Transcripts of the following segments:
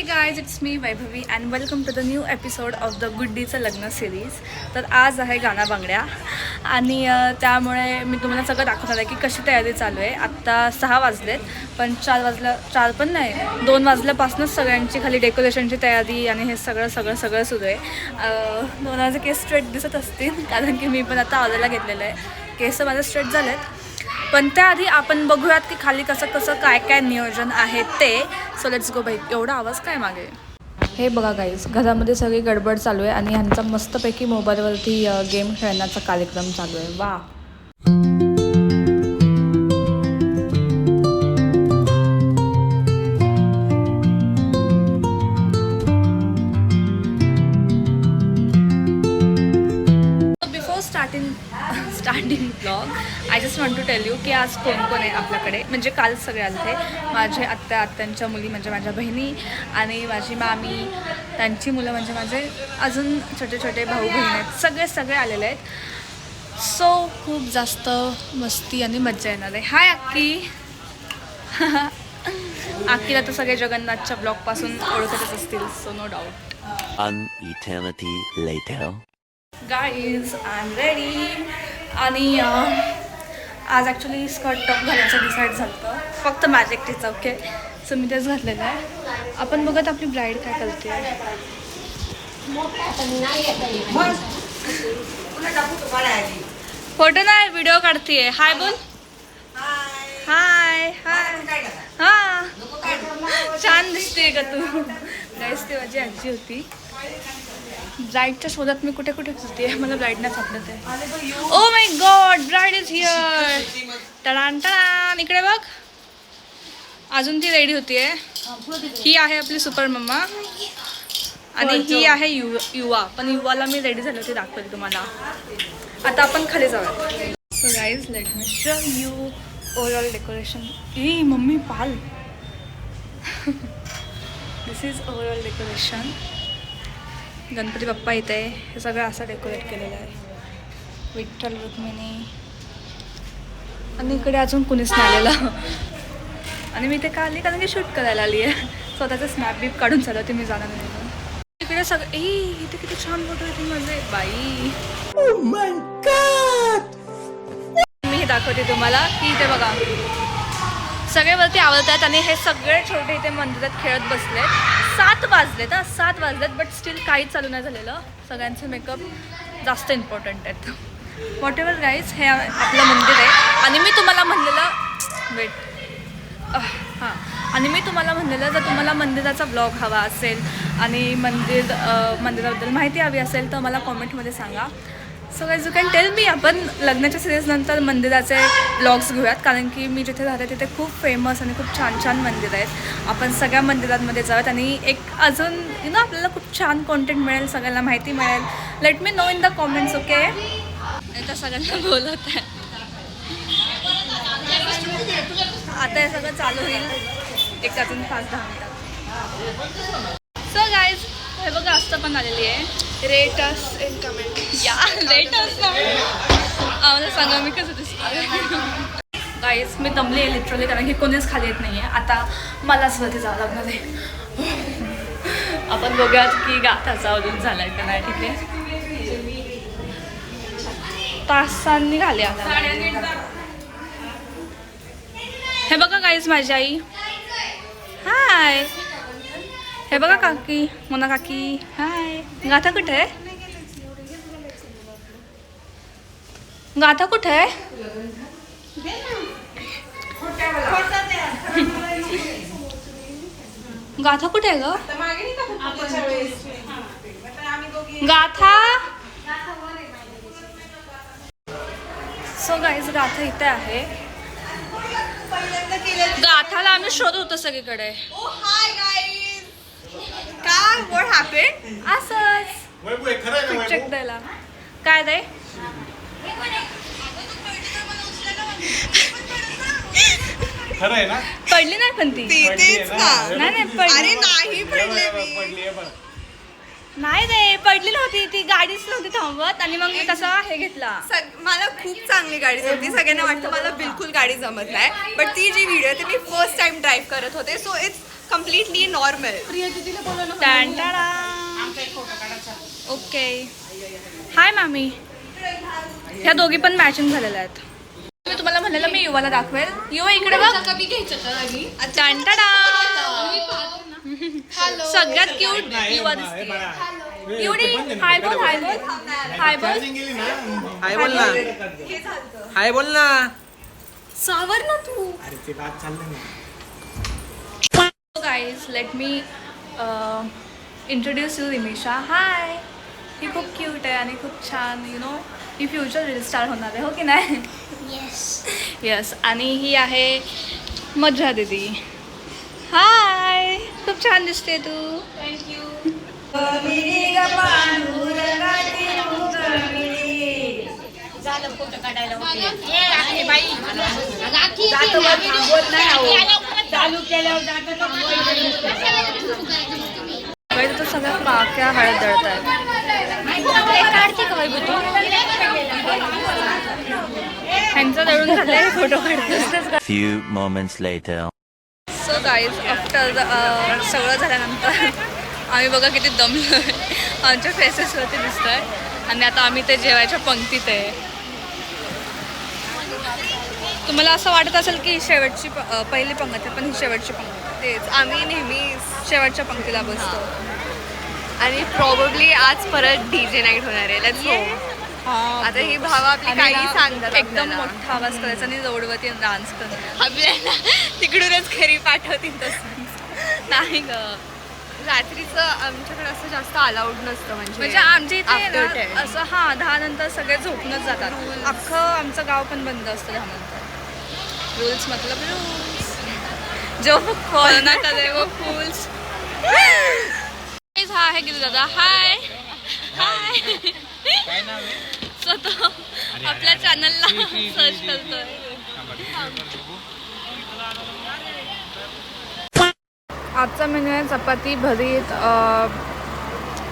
Guys, it's me Vaibhavi and welcome to the new episode of the गुड्डीचं लग्न series. तर आज आहे गाणा बांगड्या आणि त्यामुळे मी तुम्हाला सगळं दाखवणार आहे की कशी तयारी चालू आहे. आत्ता 6 वाजलेत, पण 4 पण नाही, 2 वाजल्यापासूनच सगळ्यांची खाली डेकोरेशनची तयारी आणि हे सगळं सुरू आहे. दोनाचे केस स्ट्रेट दिसत असतील कारण की मी पण आता आवरायला घेतलेलं आहे. केस माझे स्ट्रेट झालेत, पण त्याआधी आपण बघूयात की खाली कसं काय नियोजन आहे ते. So let's go. बाई, एवढा आवाज काय मागे? हे बघा गाईज, घरामध्ये सगळी गडबड चालू आहे आणि ह्यांचा मस्तपैकी मोबाईलवरती गेम खेळण्याचा कार्यक्रम चालू आहे. वा. Starting blog I just want to tell you की आज कोण आहे आपल्याकडे. म्हणजे काल सगळे आले थे. माझे आत्यांच्या मुली म्हणजे माझ्या बहिणी आणि माझी मामी, त्यांची मुलं म्हणजे माझे अजून छोटे भाऊ बहीण आहेत. सगळे आलेले आहेत. सो खूप जास्त मस्ती आणि मज्जा येणार आहे. हाय अक्की. अक्कीला तर सगळे जगन्नाथच्या ब्लॉगपासून ओळखतच असतील. So no doubt. An eternity later. Guys, I am ready. आणि आज ॲक्च्युली स्कर्ट टॉप घालायचं डिसाईड झालं, फक्त माझ्या एकटीचं. ओके, सो मी तेच घातलेलं आहे. आपण बघत आपली ब्राईड काय करते. फोटो नाही, व्हिडिओ काढते. हाय बोल. हाय हाय. हां, छान दिसते का तू? गाईज, ती माझी आजी होती. ब्राईडच्या शोधात मी कुठे फिरते, मला ब्राईड नाही सापडत आहे. Oh my god, bride is here. Tada tada. इकडे बघ, अजून ती रेडी होतीये. ही आहे आपली सुपर मम्मा आणि ही आहे युवा. पण युवाला मी रेडी झाली होती, दाखवली तुम्हाला. आता आपण खाली जाऊया. So guys, let me show you overall decoration. ए मम्मी पाल. This is overall decoration. Ganpati Bappa इथे आहे. हे सगळं असं डेकोरेट केलेलं आहे. विठ्ठल रुक्मिणी. आणि इकडे अजून कुणीच नाही आलेलं. आणि मी इथे का आली कारण की शूट करायला आली आहे. स्वतःचं स्नॅप बीप काढून चालू होते, मी जाणार नाही. इकडे सगळं इथे किती छान फोटो येते माझे. बाई, मी हे दाखवते तुम्हाला की इथे बघा सगळे वरती आवडतात आणि हे सगळे छोटे इथे मंदिरात खेळत बसले. 7 वाजलेत. 7 वाजलेत, बट स्टील काहीच चालू नाही झालेलं. सगळ्यांचे मेकअप जास्त इम्पॉर्टंट आहेत. व्हॉट एव्हर गाईज, हे आपलं मंदिर आहे. आणि मी तुम्हाला म्हणलेलं आणि मी तुम्हाला म्हणलेलं जर तुम्हाला मंदिराचा ब्लॉग हवा असेल आणि मंदिराबद्दल माहिती हवी असेल तर मला कॉमेंटमध्ये सांगा. So guys, you can tell me. आपण लग्नाच्या सिरीजनंतर मंदिराचे ब्लॉग्स घेऊयात, कारण की मी जिथे राहते तिथे खूप फेमस आणि खूप छान मंदिर आहेत. आपण सगळ्या मंदिरांमध्ये जाऊयात आणि एक अजून आपल्याला खूप छान कॉन्टेंट मिळेल, सगळ्यांना माहिती मिळेल. Let me know in the comments. Okay, आता सगळ्यांना बोलत आहे. आता हे सगळं चालू होईल एक अजून 5-10 मिनिटात. सो गाईज, हे बघा असतं पण आलेली आहे. Rate us in comment. या रेट अस आम्हाला सांगा मी कसं दिसते. गाईज, मी दमली आहे लिटरली, कारण की कोणीच खाली येत नाही आहे. आता मलाच वरती जावं लागणार आहे. आपण बघूयात की गाथाचा अजून झाला आहे का नाही. ठीक आहे, तासांनी खाली आला. हे बघा गाईज, माझी आई. हाय. हे बघा काकी, मोना काकी. हाय. गाथा कुठे आहे? गाथा कुठे आहे? गाथा कुठे आहे ग? गाथा. सो गाईज, गाथा इथे आहे. गाथाला आम्ही शोधत होतो सगळीकडे. काय व्हॉट हॅपेंड? असंच चेक द्यायला. काय दे? खरं आहे ना? पडली नाही पण ती. नाही पडली. नाही पडले. नाही रे, पडली नव्हती ती. गाडीच नव्हती थांबवत आणि मग मी तसा हे घेतला. मला खूप चांगली गाडी होती. सगळ्यांना वाटतं मला बिलकुल गाडी गाडी जमत नाही, बट ती जी व्हिडिओ ती मी फर्स्ट टाइम ड्राईव्ह करत होते, so it's completely normal. Okay. Hi मामी. ह्या दोघी पण मॅचिंग झालेल्या आहेत. मी तुम्हाला म्हणलेलं मी युवाला दाखवेल. युवा इकडे बघ. टांटाडा. सगळ्यात क्यूट युवा दिसते. युडी हाय बोल, हाय बोल, हाय बोल. हाय बोल ना, हाय बोल ना. सावर ना तू. Guys let me introduce you Rimisha. Hi. ही खूप क्यूट आहे आणि खूप छान ही फ्युचर रील स्टार होणार आहे, हो की नाही? येस. आणि ही आहे मज्जा दीदी. हाय. खूप छान दिसते तू. थँक्यू. तर सगळ्या पाक्या हळद दळत आहेत. ह्यांचं दळून झालंय, फोटो काढतोस. Few moments later. So guys after सगळं झाल्यानंतर आम्ही बघा किती दमलो आहे. आमच्या फेसेसवरती दिसत आहे. आणि आता आम्ही ते जेवायच्या पंक्तीत आहे. तुम्हाला असं वाटत असेल की शेवटची पहिली पंक्ती आहे, पण ही शेवटची पंक्ती. तेच आम्ही नेहमी शेवटच्या पंक्तीला बसतो. आणि प्रॉबेबली आज परत डीजे नाईट होणार आहे. Let's go. आता ही भावा आपली आणि काही ना, सांगतात एकदम आपल्याला. मोठा आवाज करायचा आणि जोडवती डान्स करणार. आपल्याला तिकडूनच घरी पाठवतील तसं. नाही ग. रात्रीचं आमच्याकडे असं जास्त अलाउड नसतं, म्हणजे आमच्या इथे after 10. ना असं 10 नंतर सगळे झोपूनच जातात. अख्खं आमचं गाव पण बंद असतं 10 नंतर. रूल्स मतलब रूल्स. जो फॉलो ना करे वो फूल्स. हा आहे गिरी दादा. हाय हाय. सो तो आपल्या चॅनलला सर्च करतोय. आजचा मेन्यू आहे चपाती भरीत.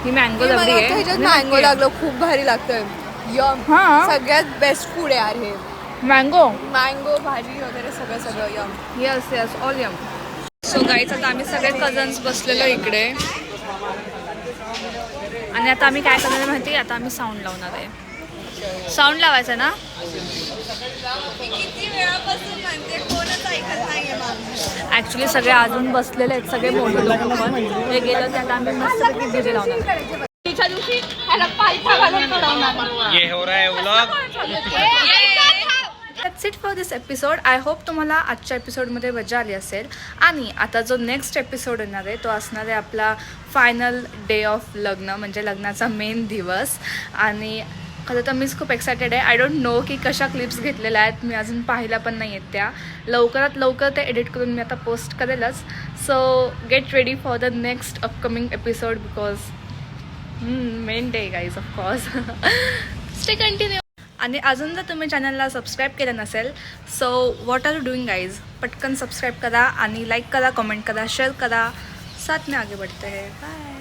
ही मँगो लबडी आहे. मँगो लागलं, खूप भारी लागतं. यम. हां. सगळ्यात बेस्ट फूड आहे यार हे. मँगो. मँगो भाजी वगैरे सगळं yum. Yes yes all yum. So guys आता आम्ही सगळे कझन्स बसलेलो इकडे. आणि आता आम्ही काय करणार माहिती, आता आम्ही साऊंड लावणार आहे. साऊंड लावायचं ना. किती वेळापासून म्हणते, कोणच ऐकत नाहीये माझं. ॲक्च्युली सगळे अजून बसलेले आहेत, सगळे मोठे लोक पण. हे गेलं की आता आम्ही मस्तपैकी डीजे लावणार. तिच्या दिवशी ह्याला पालथा घालून सोडवणार. ये हो रहा है vlog. That's it for this episode. I hope तुम्हाला आजच्या एपिसोडमध्ये मजा आली असेल. आणि आता जो नेक्स्ट एपिसोड येणार आहे तो असणार आहे आपला फायनल डे ऑफ लग्न, म्हणजे लग्नाचा मेन दिवस. आणि खरं तर मीच खूप एक्सायटेड आहे. आय डोंट नो की कशा क्लिप्स घेतलेल्या आहेत, मी अजून पाहिल्या पण नाही आहेत त्या. लवकरात लवकर ते एडिट करून मी आता पोस्ट करेलच. So get ready for the next upcoming episode because main day guys of course. Stay continue. आणि अजून जर तुम्ही चॅनलला सबस्क्राईब केलं नसेल, so what are you doing guys. पटकन सबस्क्राईब करा आणि लाईक करा, कमेंट करा, शेअर करा. साथ में आगे बढ़ते हैं. बाय.